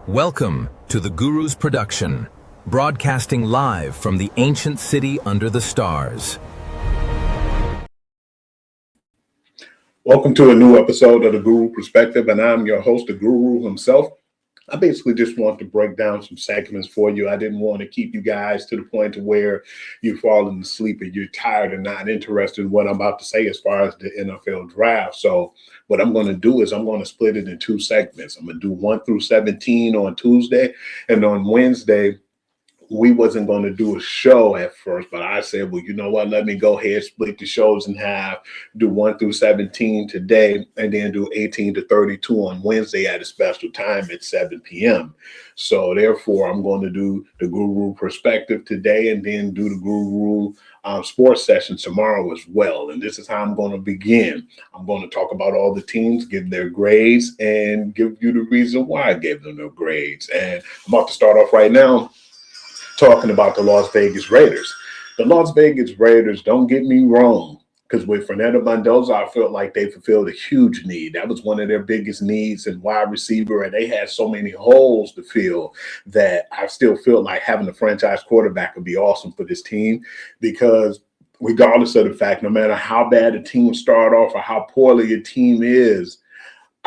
Welcome to the Guru's production, broadcasting live from the ancient city under the stars. Welcome to a new episode of the Guru Perspective, and I'm your host, the Guru himself. I basically just want to break down some segments for you. I didn't want to keep you guys to the point to where you're falling asleep and you're tired and not interested in what I'm about to say as far as the NFL draft. So what I'm going to do is I'm going to split it in two segments. I'm going to do 1 through 17 on Tuesday, and on Wednesday, we wasn't going to do a show at first, but I said, well, you know what? Let me go ahead, split the shows in half, do 1 through 17 today, and then do 18 to 32 on Wednesday at a special time at 7 p.m. So therefore, I'm going to do the Guru Perspective today and then do the Guru sports session tomorrow as well. And this is how I'm going to begin. I'm going to talk about all the teams, give their grades, and give you the reason why I gave them their grades. And I'm about to start off right now talking about the Las Vegas Raiders. The Las Vegas Raiders, don't get me wrong, because with Fernando Mendoza, I felt like they fulfilled a huge need. That was one of their biggest needs in wide receiver, and they had so many holes to fill that I still feel like having a franchise quarterback would be awesome for this team, because regardless of the fact, no matter how bad a team start off or how poorly a team is,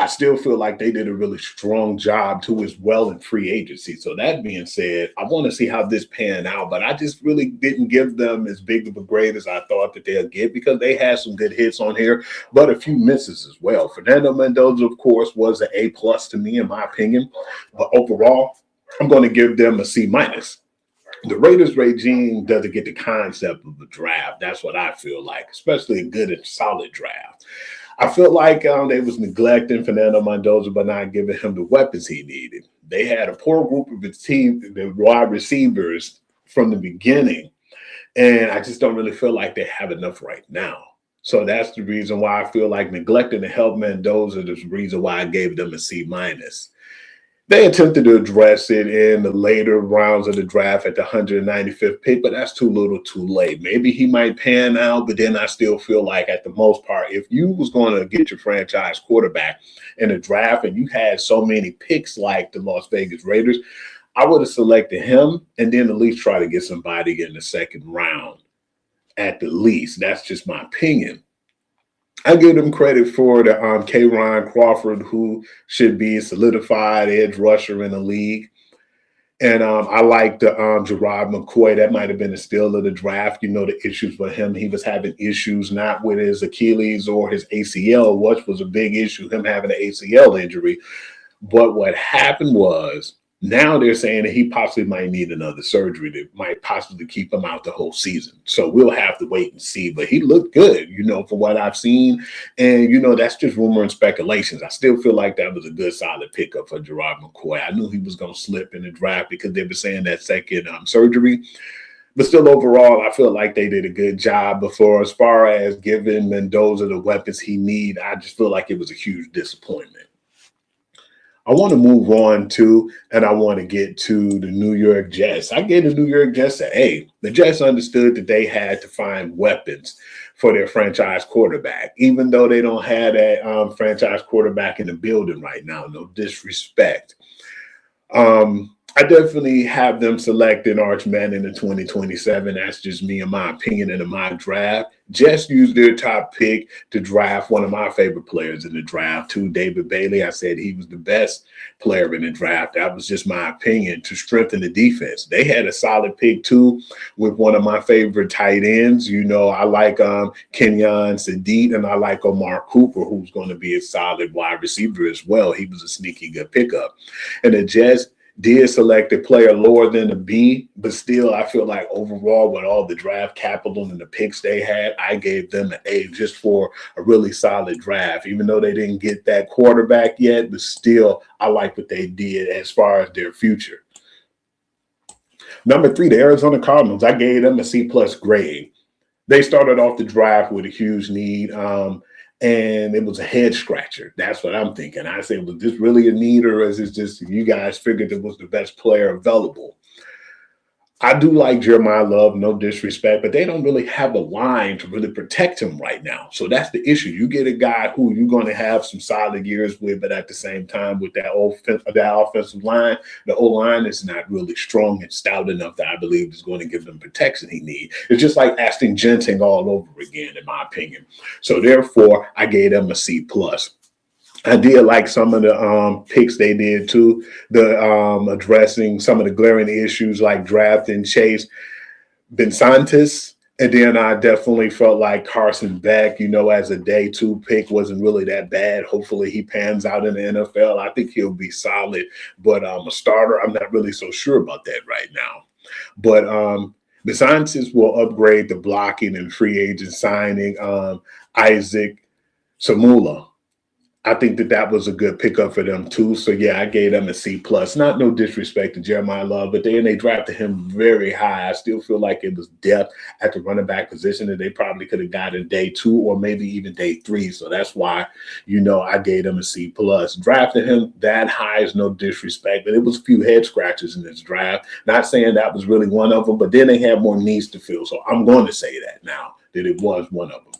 I still feel like they did a really strong job too as well in free agency. So that being said, I want to see how this panned out, but I just really didn't give them as big of a grade as I thought that they'll get, because they had some good hits on here, but a few misses as well. Fernando Mendoza, of course, was an A+ to me, in my opinion, but overall, I'm going to give them a C-. The Raiders regime doesn't get the concept of the draft. That's what I feel like, especially a good and solid draft. I feel like they was neglecting Fernando Mendoza by not giving him the weapons he needed. They had a poor group of his team, the wide receivers, from the beginning, and I just don't really feel like they have enough right now. So that's the reason why I feel like neglecting to help Mendoza is the reason why I gave them a C-. They attempted to address it in the later rounds of the draft at the 195th pick, but that's too little too late. Maybe he might pan out, but then I still feel like at the most part, if you was going to get your franchise quarterback in a draft and you had so many picks like the Las Vegas Raiders, I would have selected him and then at least try to get somebody in the second round at the least. That's just my opinion. I give them credit for the K. Ryan Crawford, who should be a solidified edge rusher in the league. And I like the Gerard McCoy. That might have been a steal of the draft. You know, the issues with him. He was having issues not with his Achilles or his ACL, which was a big issue, him having an ACL injury. But what happened was, now they're saying that he possibly might need another surgery that might possibly keep him out the whole season. So we'll have to wait and see. But he looked good, you know, from what I've seen. And, you know, that's just rumor and speculations. I still feel like that was a good, solid pickup for Gerard McCoy. I knew he was going to slip in the draft because they were saying that second surgery. But still, overall, I feel like they did a good job. But for as far as giving Mendoza the weapons he need, I just feel like it was a huge disappointment. I want to move on to, and I want to get to the New York Jets. I gave the New York Jets an A. The Jets understood that they had to find weapons for their franchise quarterback, even though they don't have that franchise quarterback in the building right now. No disrespect. I definitely have them selecting Arch Manning in 2027. That's just me, in my opinion, and in my draft. Jets used their top pick to draft one of my favorite players in the draft, too, David Bailey. I said he was the best player in the draft. That was just my opinion, to strengthen the defense. They had a solid pick, too, with one of my favorite tight ends. You know, I like Kenyon Sadiq, and I like Omar Cooper, who's going to be a solid wide receiver as well. He was a sneaky good pickup. And the Jets did select a player lower than a B, but still, I feel like overall, with all the draft capital and the picks they had, I gave them an A just for a really solid draft. Even though they didn't get that quarterback yet, but still, I like what they did as far as their future. Number 3, the Arizona Cardinals. I gave them a C+ grade. They started off the draft with a huge need. And it was a head scratcher. That's what I'm thinking. I said, was this really a need, or is it just you guys figured it was the best player available? I do like Jeremiah Love, no disrespect, but they don't really have a line to really protect him right now. So that's the issue. You get a guy who you're going to have some solid years with, but at the same time, with that offensive line, the O line is not really strong and stout enough that I believe is going to give them protection he needs. It's just like Aston Genting all over again, in my opinion. So therefore, I gave them a C plus. I did like some of the picks they did too, the addressing some of the glaring issues like drafting Chase Bensantis. And then I definitely felt like Carson Beck, as a day two pick wasn't really that bad. Hopefully he pans out in the NFL. I think he'll be solid, but a starter, I'm not really so sure about that right now. But Bensantis will upgrade the blocking and free agent signing Isaac Samula. I think that was a good pickup for them too. So yeah, I gave them a C plus. Not no disrespect to Jeremiah Love, but they drafted him very high. I still feel like it was depth at the running back position that they probably could have got in day 2 or maybe even day 3. So that's why, I gave them a C plus. Drafting him that high is no disrespect, but it was a few head scratches in this draft. Not saying that was really one of them, but then they had more needs to fill. So I'm going to say that now that it was one of them,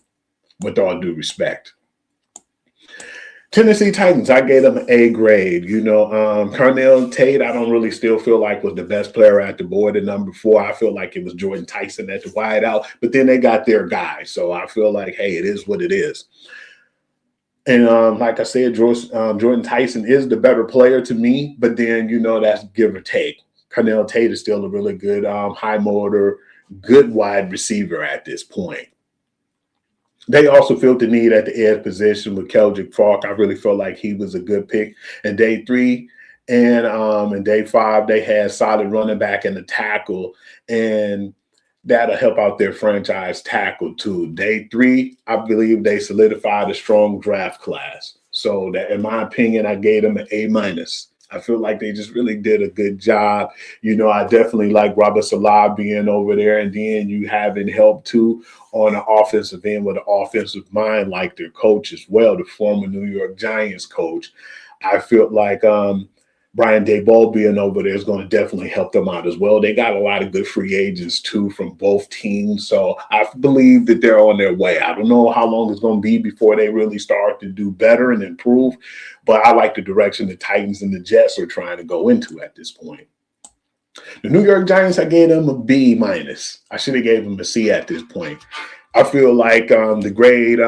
with all due respect. Tennessee Titans, I gave them an A grade. Carnell Tate, I don't really still feel like was the best player at the board at number 4. I feel like it was Jordan Tyson at the wide out, but then they got their guy. So I feel like, hey, it is what it is. And like I said, Jordan Tyson is the better player to me, but then, that's give or take. Carnell Tate is still a really good high motor, good wide receiver at this point. They also felt the need at the edge position with Keldrick Falk. I really felt like he was a good pick in day 3. And in day 5, they had solid running back and the tackle. And that'll help out their franchise tackle too. Day 3, I believe they solidified a strong draft class. So that, in my opinion, I gave them an A minus. I feel like they just really did a good job. I definitely like Robert Salah being over there, and then you having help too on the offensive end with an offensive mind like their coach as well, the former New York Giants coach. I feel like Brian Daboll being over there is going to definitely help them out as well. They got a lot of good free agents too from both teams. So I believe that they're on their way. I don't know how long it's going to be before they really start to do better and improve, but I like the direction the Titans and the Jets are trying to go into at this point. The New York Giants, I gave them a B minus. I should have gave them a C at this point. I feel like the grade,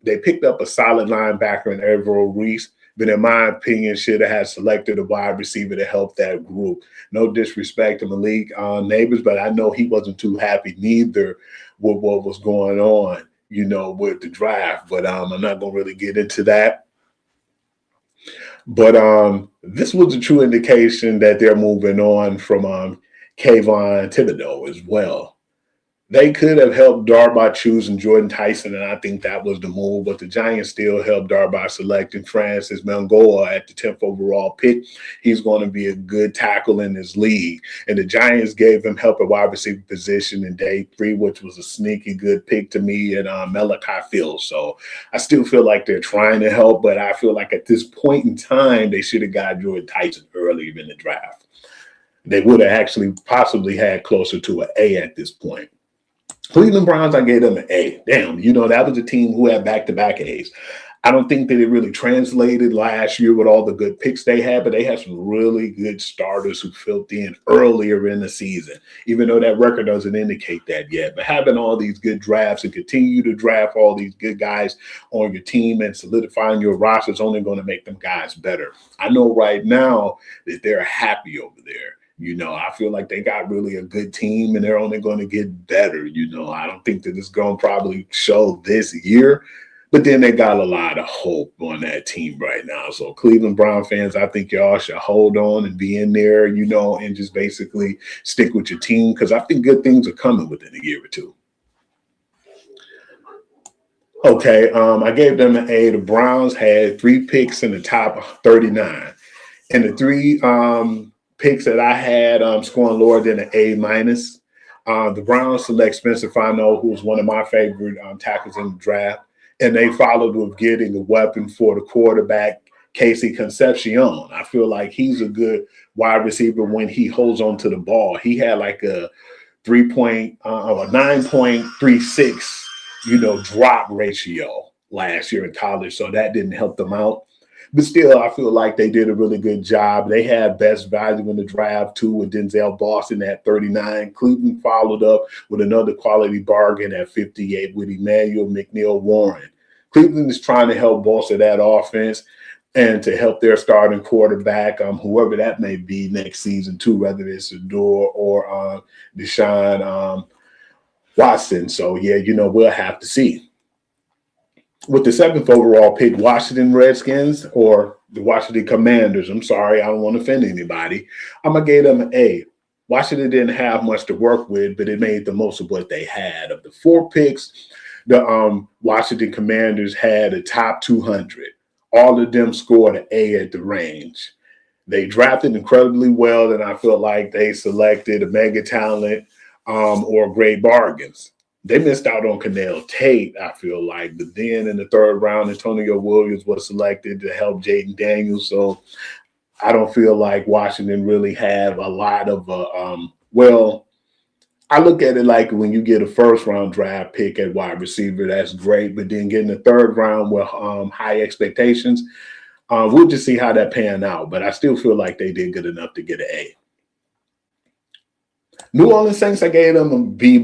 they picked up a solid linebacker in Everett Reese, but in my opinion, should have had selected a wide receiver to help that group. No disrespect to Malik Neighbors, but I know he wasn't too happy neither with what was going on, with the draft. But I'm not going to really get into that. But this was a true indication that they're moving on from Kayvon Thibodeau as well. They could have helped Darby choosing Jordan Tyson, and I think that was the move. But the Giants still helped Darby selecting Francis Mangoa at the 10th overall pick. He's going to be a good tackle in this league. And the Giants gave him help at wide receiver position in day 3, which was a sneaky good pick to me, and Malachi Fields. So I still feel like they're trying to help, but I feel like at this point in time, they should have got Jordan Tyson earlier in the draft. They would have actually possibly had closer to an A at this point. Cleveland Browns, I gave them an A. Damn, that was a team who had back-to-back A's. I don't think that it really translated last year with all the good picks they had, but they had some really good starters who filled in earlier in the season, even though that record doesn't indicate that yet. But having all these good drafts and continue to draft all these good guys on your team and solidifying your roster is only going to make them guys better. I know right now that they're happy over there. I feel like they got really a good team and they're only going to get better. I don't think that it's going to probably show this year, but then they got a lot of hope on that team right now. So Cleveland Brown fans, I think y'all should hold on and be in there, and just basically stick with your team, because I think good things are coming within a year or two. Okay, I gave them an A. The Browns had 3 picks in the top 39. And the 3 picks that I had scoring lower than an A minus. The Browns select Spencer Fano, who was one of my favorite tackles in the draft, and they followed with getting a weapon for the quarterback Casey Concepcion. I feel like he's a good wide receiver when he holds on to the ball. He had like a 9.36, drop ratio last year in college. So that didn't help them out. But still, I feel like they did a really good job. They had best value in the draft, too, with Denzel Boston at 39. Cleveland followed up with another quality bargain at 58 with Emmanuel McNeil Warren. Cleveland is trying to help bolster that offense and to help their starting quarterback, whoever that may be next season, too, whether it's Adore or Deshaun Watson. So, yeah, we'll have to see. With the 7th overall pick, Washington Redskins, or the Washington Commanders, I'm sorry, I don't want to offend anybody. I'm going to give them an A. Washington didn't have much to work with, but it made the most of what they had. Of the 4 picks, the Washington Commanders had a top 200. All of them scored an A at the range. They drafted incredibly well, and I feel like they selected a mega talent or great bargains. They missed out on Canal Tate, I feel like. But then in the 3rd round, Antonio Williams was selected to help Jaden Daniels. So I don't feel like Washington really have a lot of I look at it like when you get a 1st round draft pick at wide receiver, that's great. But then getting the 3rd round with high expectations, we'll just see how that pan out. But I still feel like they did good enough to get an A. New Orleans Saints, I gave them a B-.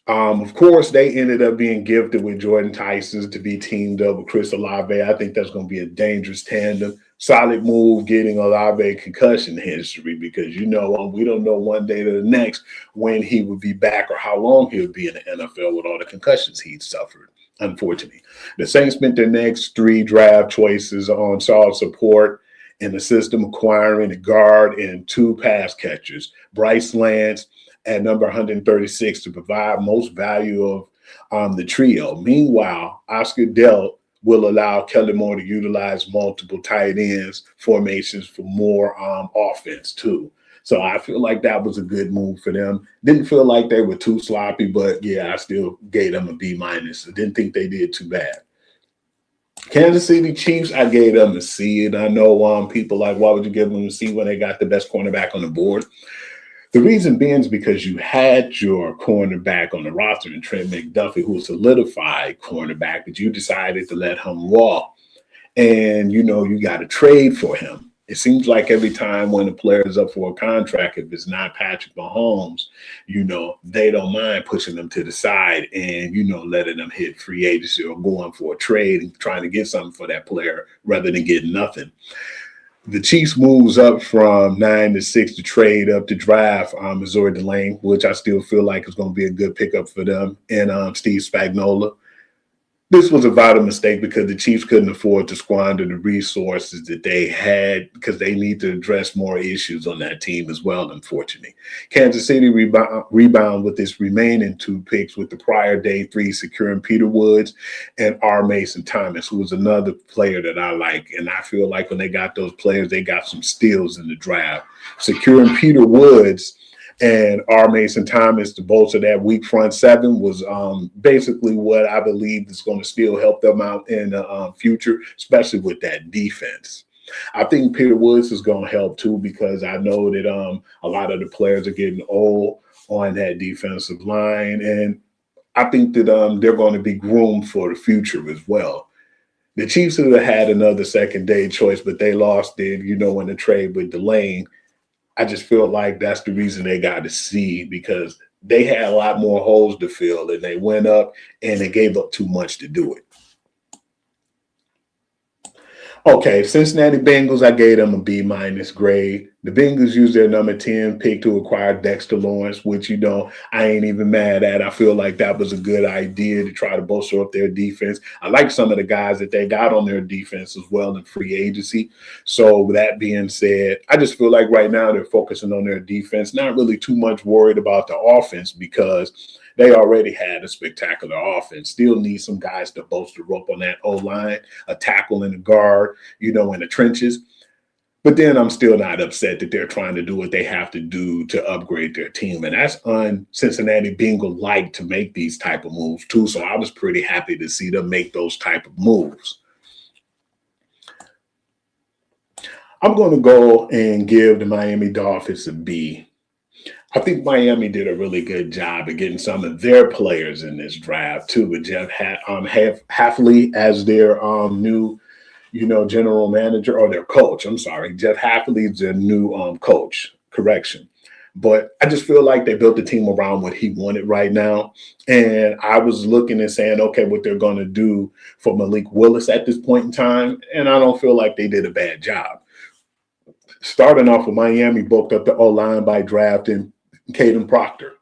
Of course, they ended up being gifted with Jordan Tyson to be teamed up with Chris Olave. I think that's going to be a dangerous tandem. Solid move getting Olave concussion history because, we don't know one day to the next when he would be back or how long he'll be in the NFL with all the concussions he'd suffered, unfortunately. The Saints spent their next 3 draft choices on solid support in the system, acquiring a guard and 2 pass catchers, Bryce Lance at number 136 to provide most value of the trio. Meanwhile, Oscar Delt will allow Kellen Moore to utilize multiple tight ends formations for more offense too. So I feel like that was a good move for them. Didn't feel like they were too sloppy, but yeah, I still gave them a B-. I didn't think they did too bad. Kansas City Chiefs, I gave them a C. And I know people like, why would you give them a C when they got the best cornerback on the board? The reason being is because you had your cornerback on the roster in Trent McDuffie, who was a solidified cornerback, but you decided to let him walk. And, you got to trade for him. It seems like every time when a player is up for a contract, if it's not Patrick Mahomes, they don't mind pushing them to the side and, letting them hit free agency or going for a trade and trying to get something for that player rather than getting nothing. The Chiefs moves up from 9 to 6 to trade up to draft Missouri Delane, which I still feel like is going to be a good pickup for them, and Steve Spagnuolo. This was a vital mistake because the Chiefs couldn't afford to squander the resources that they had because they need to address more issues on that team as well, unfortunately. Kansas City rebound with its remaining 2 picks with the prior day 3 securing Peter Woods and R. Mason Thomas, who was another player that I like. And I feel like when they got those players, they got some steals in the draft. Securing Peter Woods and R. Mason Thomas to bolster that weak front 7 was basically what I believe is going to still help them out in the future, especially with that defense. I think Peter Woods is going to help too because I know that a lot of the players are getting old on that defensive line, and I think that they're going to be groomed for the future as well. The Chiefs would have had another second-day choice, but they lost it, in the trade with Delane. I just feel like that's the reason they got to see because they had a lot more holes to fill and they went up and they gave up too much to do it. Okay, Cincinnati Bengals, I gave them a B- grade. The Bengals used their number 10 pick to acquire Dexter Lawrence, which, I ain't even mad at. I feel like that was a good idea to try to bolster up their defense. I like some of the guys that they got on their defense as well in free agency. So with that being said, I just feel like right now they're focusing on their defense, not really too much worried about the offense because they already had a spectacular offense. Still need some guys to bolster up on that O-line, a tackle and a guard, in the trenches. But then I'm still not upset that they're trying to do what they have to do to upgrade their team. And that's Cincinnati Bengal-like to make these type of moves too. So I was pretty happy to see them make those type of moves. I'm going to go and give the Miami Dolphins a B. I think Miami did a really good job of getting some of their players in this draft too, with Hafley as their new, general manager or their coach. I'm sorry, Jeff Hafley is their new coach. Correction. But I just feel like they built the team around what he wanted right now. And I was looking and saying, okay, what they're going to do for Malik Willis at this point in time. And I don't feel like they did a bad job. Starting off with Miami, bulked up the O-line by drafting Caden Proctor.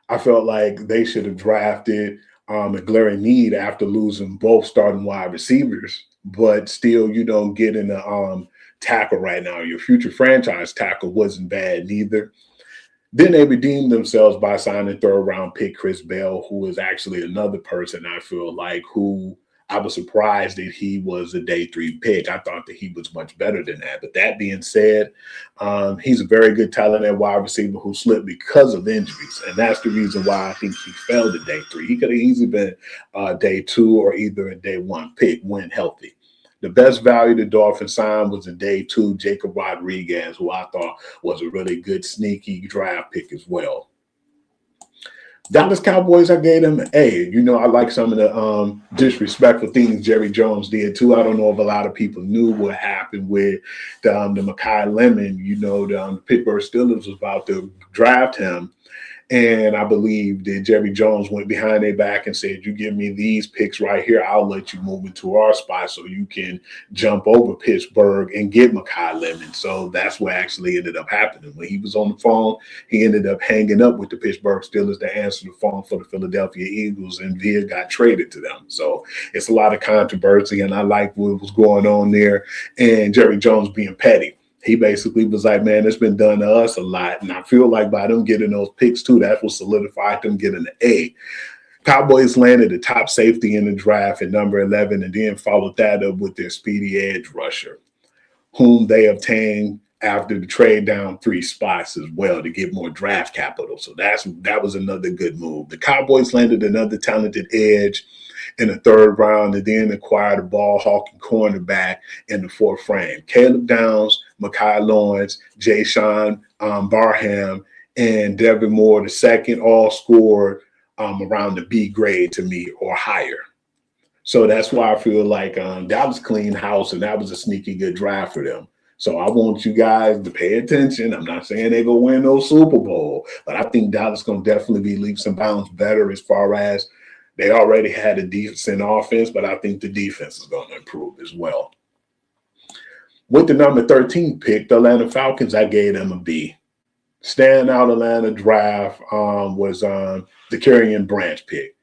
I felt like they should have drafted Glary Mead after losing both starting wide receivers, but still, you don't get in the tackle right now. Your future franchise tackle wasn't bad neither. Then they redeemed themselves by signing third round pick Chris Bell, who is actually another person I feel like who I was surprised that he was a day 3 pick. I thought that he was much better than that. But that being said, he's a very good talented wide receiver who slipped because of injuries. And that's the reason why I think he fell to day 3. He could have easily been day 2 or either a day 1 pick when healthy. The best value the Dolphins signed was a day 2, Jacob Rodriguez, who I thought was a really good sneaky draft pick as well. Dallas Cowboys, I gave them an A. I like some of the disrespectful things Jerry Jones did too. I don't know if a lot of people knew what happened with the Mekhi Lemon. The Pittsburgh Steelers was about to draft him. And I believe that Jerry Jones went behind their back and said, you give me these picks right here, I'll let you move into our spot so you can jump over Pittsburgh and get Mekhi Lemon. So that's what actually ended up happening. When he was on the phone, he ended up hanging up with the Pittsburgh Steelers to answer the phone for the Philadelphia Eagles, and Via got traded to them. So it's a lot of controversy, and I like what was going on there. And Jerry Jones being petty. He basically was like, man, it's been done to us a lot. And I feel like by them getting those picks too, that's what solidified them getting an A. Cowboys landed the top safety in the draft at number 11 and then followed that up with their speedy edge rusher, whom they obtained after the trade down 3 spots as well to get more draft capital. So that was another good move. The Cowboys landed another talented edge in the 3rd round and then acquired a ball hawking cornerback in the 4th round. Caleb Downs, Mekhi Lawrence, Jay Sean Barham, and Devin Moore II all scored around the B grade to me or higher. So that's why I feel like that was clean house and that was a sneaky good draft for them. So I want you guys to pay attention. I'm not saying they're going to win no Super Bowl, but I think Dallas going to definitely be leaps and bounds better as far as they already had a decent offense, but I think the defense is going to improve as well. With the number 13 pick, the Atlanta Falcons, I gave them a B. Standout Atlanta draft was the Kerryon Branch pick.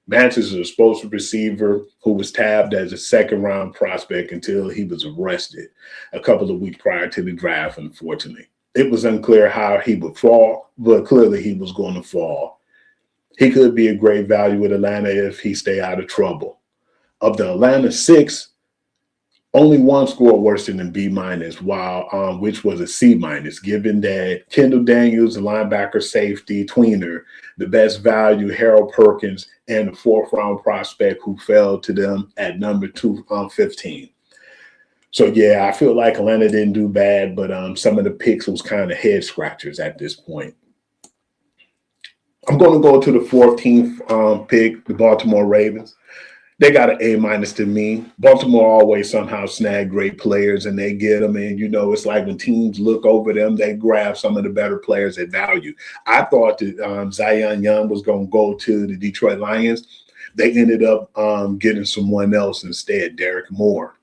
Branch is an explosive receiver who was tabbed as a 2nd-round prospect until he was arrested a couple of weeks prior to the draft, unfortunately. It was unclear how he would fall, but clearly he was going to fall. He could be a great value with Atlanta if he stay out of trouble. Of the Atlanta 6, only one scored worse than B-, while which was a C-, given that Kendall Daniels, the linebacker safety tweener, the best value, Harold Perkins, and the 4th-round prospect who fell to them at number 215. So, yeah, I feel like Atlanta didn't do bad, but some of the picks was kind of head scratchers at this point. I'm going to go to the 14th pick, the Baltimore Ravens. They got an A- to me. Baltimore always somehow snag great players and they get them. And, it's like when teams look over them, they grab some of the better players at value. I thought that Zion Young was going to go to the Detroit Lions. They ended up getting someone else instead, Derek Moore.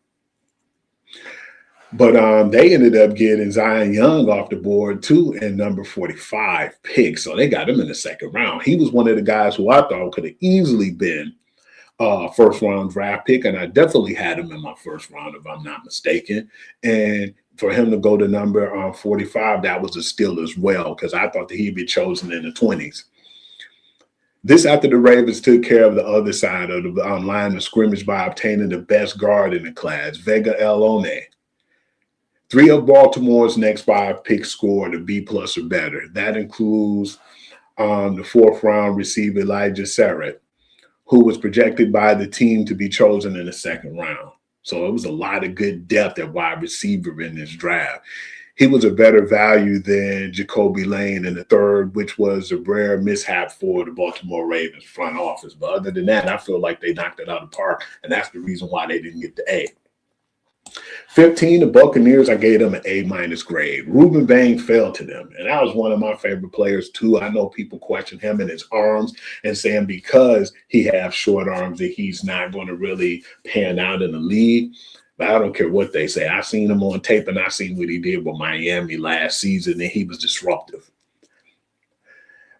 But they ended up getting Zion Young off the board too in number 45 pick. So they got him in the 2nd round. He was one of the guys who I thought could have easily been a 1st-round draft pick. And I definitely had him in my 1st round, if I'm not mistaken. And for him to go to number 45, that was a steal as well, because I thought that he'd be chosen in the 20s. This after the Ravens took care of the other side of the line of scrimmage by obtaining the best guard in the class, Vega Elone. 3 of Baltimore's next 5 picks scored a B+ or better. That includes the 4th-round receiver Elijah Sarrett, who was projected by the team to be chosen in the 2nd round. So it was a lot of good depth at wide receiver in this draft. He was a better value than Jacoby Lane in the third, which was a rare mishap for the Baltimore Ravens front office. But other than that, I feel like they knocked it out of the park, and that's the reason why they didn't get the A. 15, the Buccaneers, I gave them an A- grade. Reuben Bain fell to them, and that was one of my favorite players too. I know people question him and his arms and saying because he has short arms that he's not going to really pan out in the league. But I don't care what they say. I seen him on tape, and I seen what he did with Miami last season, and he was disruptive.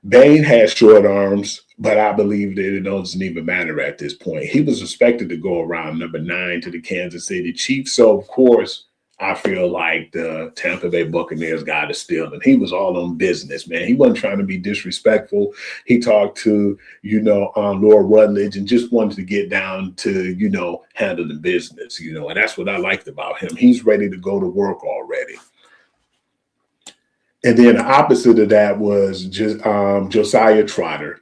Bain has short arms, but I believe that it doesn't even matter at this point. He was expected to go around number 9 to the Kansas City Chiefs. So, of course, I feel like the Tampa Bay Buccaneers got to steal, and he was all on business, man. He wasn't trying to be disrespectful. He talked to, Laura Rutledge and just wanted to get down to, handle the business, and that's what I liked about him. He's ready to go to work already. And then the opposite of that was just Josiah Trotter.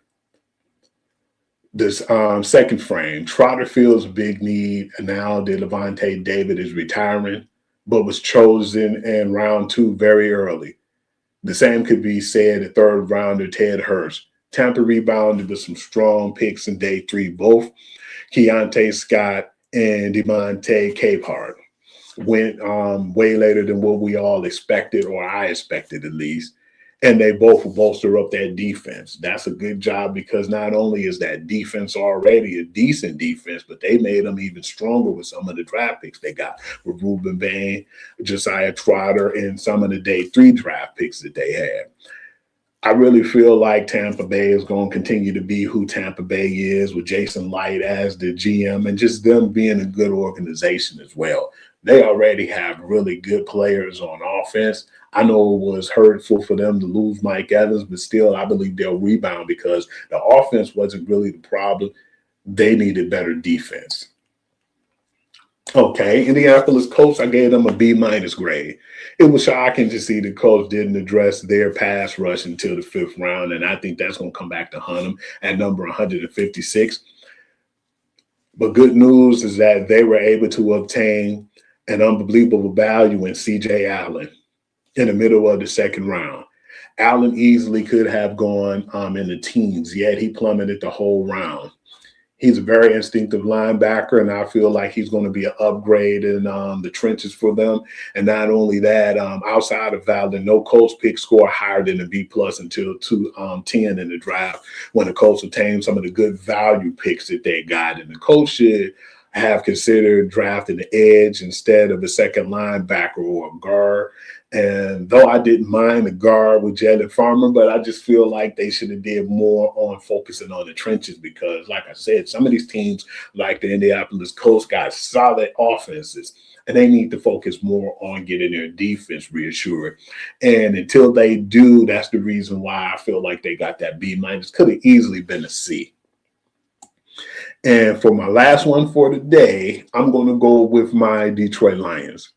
This second frame, Trotter feels a big need now that Levante David is retiring, but was chosen in round 2 very early. The same could be said at third rounder Ted Hurst. Tampa rebounded with some strong picks in day 3, both Keontae Scott and DeMonte Capehart. Went way later than what we all expected, or I expected at least. And they both bolster up that defense. That's a good job because not only is that defense already a decent defense, but they made them even stronger with some of the draft picks they got with Reuben Bain, Josiah Trotter, and some of the day 3 draft picks that they had. I really feel like Tampa Bay is going to continue to be who Tampa Bay is with Jason Light as the GM and just them being a good organization as well. They already have really good players on offense. I know it was hurtful for them to lose Mike Evans, but still, I believe they'll rebound because the offense wasn't really the problem. They needed better defense. Okay, Indianapolis Colts, I gave them a B- grade. It was shocking to see the Colts didn't address their pass rush until the 5th round, and I think that's going to come back to hunt them at number 156. But good news is that they were able to obtain an unbelievable value in C.J. Allen in the middle of the 2nd round. Allen easily could have gone in the teens, yet he plummeted the whole round. He's a very instinctive linebacker, and I feel like he's going to be an upgrade in the trenches for them. And not only that, outside of Allen, no Colts pick score higher than a B+ until 210 in the draft when the Colts obtained some of the good value picks that they got. And the Colts should have considered drafting the edge instead of a second linebacker or a guard. And though I didn't mind the guard with Jalen Farmer, but I just feel like they should have did more on focusing on the trenches because, like I said, some of these teams like the Indianapolis Colts got solid offenses, and they need to focus more on getting their defense reassured. And until they do, that's the reason why I feel like they got that B-. Could have easily been a C. And for my last one for the day, I'm going to go with my Detroit Lions.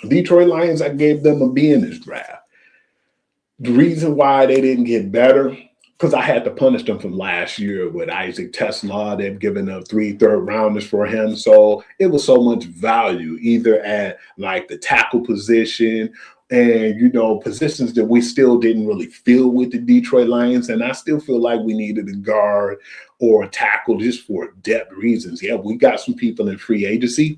Detroit Lions, I gave them a B in this draft. The reason why they didn't get better, because I had to punish them from last year with Isaac Tesla. They've given up 3 third-rounders for him. So it was so much value, either at like the tackle position and, positions that we still didn't really fill with the Detroit Lions. And I still feel like we needed a guard or a tackle just for depth reasons. Yeah, we got some people in free agency,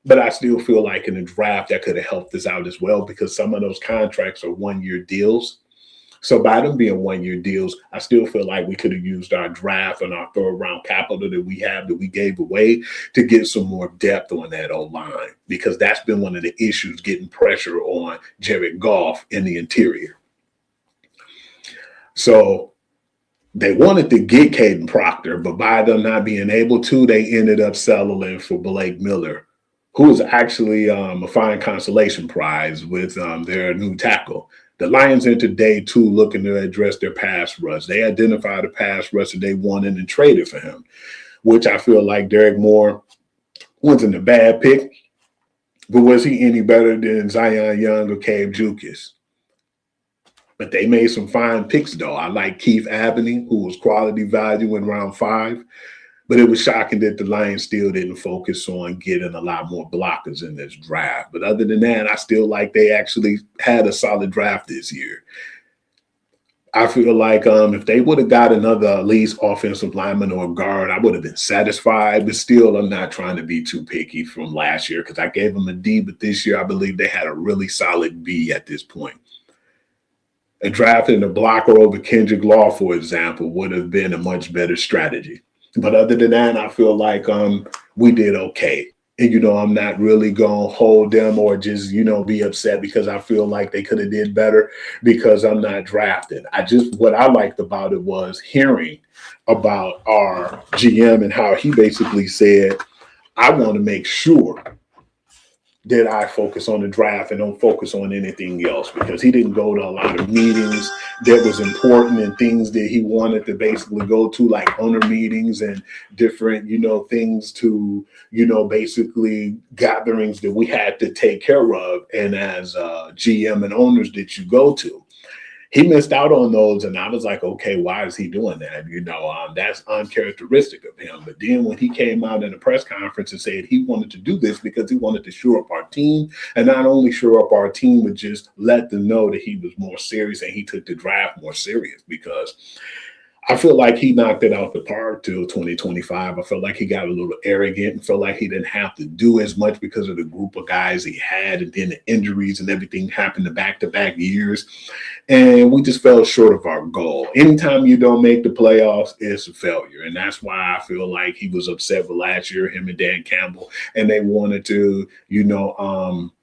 but I still feel like in the draft that could have helped us out as well because some of those contracts are 1-year deals. So by them being 1-year deals, I still feel like we could have used our draft and our third-round capital that we have that we gave away to get some more depth on that O-line because that's been one of the issues, getting pressure on Jared Goff in the interior. So they wanted to get Caden Proctor, but by them not being able to, they ended up settling for Blake Miller, who is actually a fine consolation prize with their new tackle. The Lions entered day 2 looking to address their pass rush. They identified a pass rush that they wanted and traded for him, which I feel like Derek Moore wasn't a bad pick, but was he any better than Zion Young or Cave Jukis? But they made some fine picks, though. I like Keith Abney, who was quality value in round 5. But it was shocking that the Lions still didn't focus on getting a lot more blockers in this draft. But other than that, I still like they actually had a solid draft this year. I feel like if they would have got another at least offensive lineman or guard, I would have been satisfied. But still, I'm not trying to be too picky from last year because I gave them a D, but this year I believe they had a really solid B at this point. And drafting a blocker over Kendrick Law, for example, would have been a much better strategy. But other than that, I feel like we did okay. And I'm not really gonna hold them or just be upset because I feel like they could have did better because I'm not drafted. What I liked about it was hearing about our GM and how he basically said, I want to make sure that I focus on the draft and don't focus on anything else, because he didn't go to a lot of meetings that was important and things that he wanted to basically go to, like owner meetings and different, things to, basically gatherings that we had to take care of. And as GM and owners that you go to, he missed out on those. And I was like, okay, why is he doing that? That's uncharacteristic of him. But then when he came out in a press conference and said he wanted to do this because he wanted to shore up our team, and not only shore up our team, but just let them know that he was more serious and he took the draft more serious, because I feel like he knocked it out the park till 2025. I felt like he got a little arrogant and felt like he didn't have to do as much because of the group of guys he had, and then the injuries and everything happened to back-to-back years. And we just fell short of our goal. Anytime you don't make the playoffs, it's a failure. And that's why I feel like he was upset with last year, him and Dan Campbell, and they wanted to,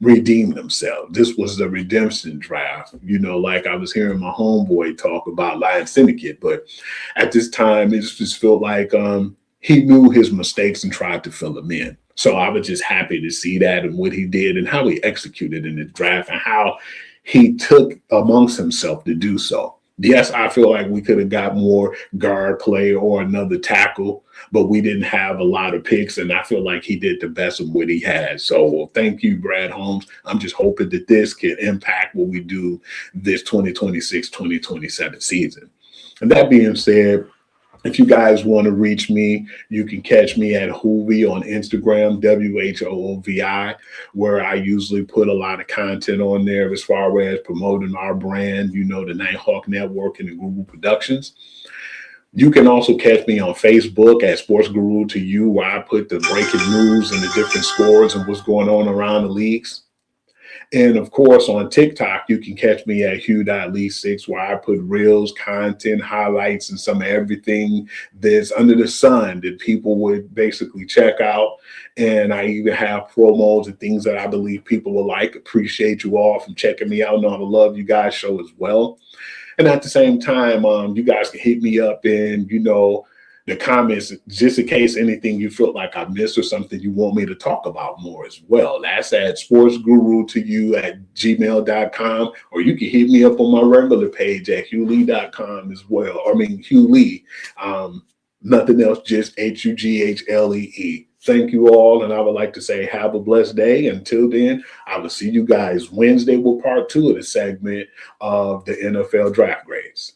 redeem themselves. This was the redemption draft, like I was hearing my homeboy talk about Lion Syndicate. But at this time, it just felt like he knew his mistakes and tried to fill them in. So I was just happy to see that and what he did and how he executed in the draft and how he took amongst himself to do so. Yes, I feel like we could have got more guard play or another tackle, but we didn't have a lot of picks, and I feel like he did the best of what he had. So thank you, Brad Holmes. I'm just hoping that this can impact what we do this 2026-2027 season. And that being said, if you guys want to reach me, you can catch me at Hoovy on Instagram, WHOOVI, where I usually put a lot of content on there as far as promoting our brand, the Nighthawk Network and the Google Productions. You can also catch me on Facebook at Sports Guru to You, where I put the breaking news and the different scores and what's going on around the leagues. And of course, on TikTok, you can catch me at Hugh.Lee6, where I put reels, content, highlights, and some of everything that's under the sun that people would basically check out. And I even have promos and things that I believe people will like. Appreciate you all from checking me out. Know I love you guys show as well. And at the same time, you guys can hit me up in, the comments, just in case anything you feel like I missed or something you want me to talk about more as well. That's at sportsguru2you@gmail.com, or you can hit me up on my regular page at hughlee.com as well. Hugh Lee. Nothing else, just HUGHLEE. Thank you all, and I would like to say have a blessed day. Until then, I will see you guys Wednesday with part 2 of the segment of the NFL draft grades.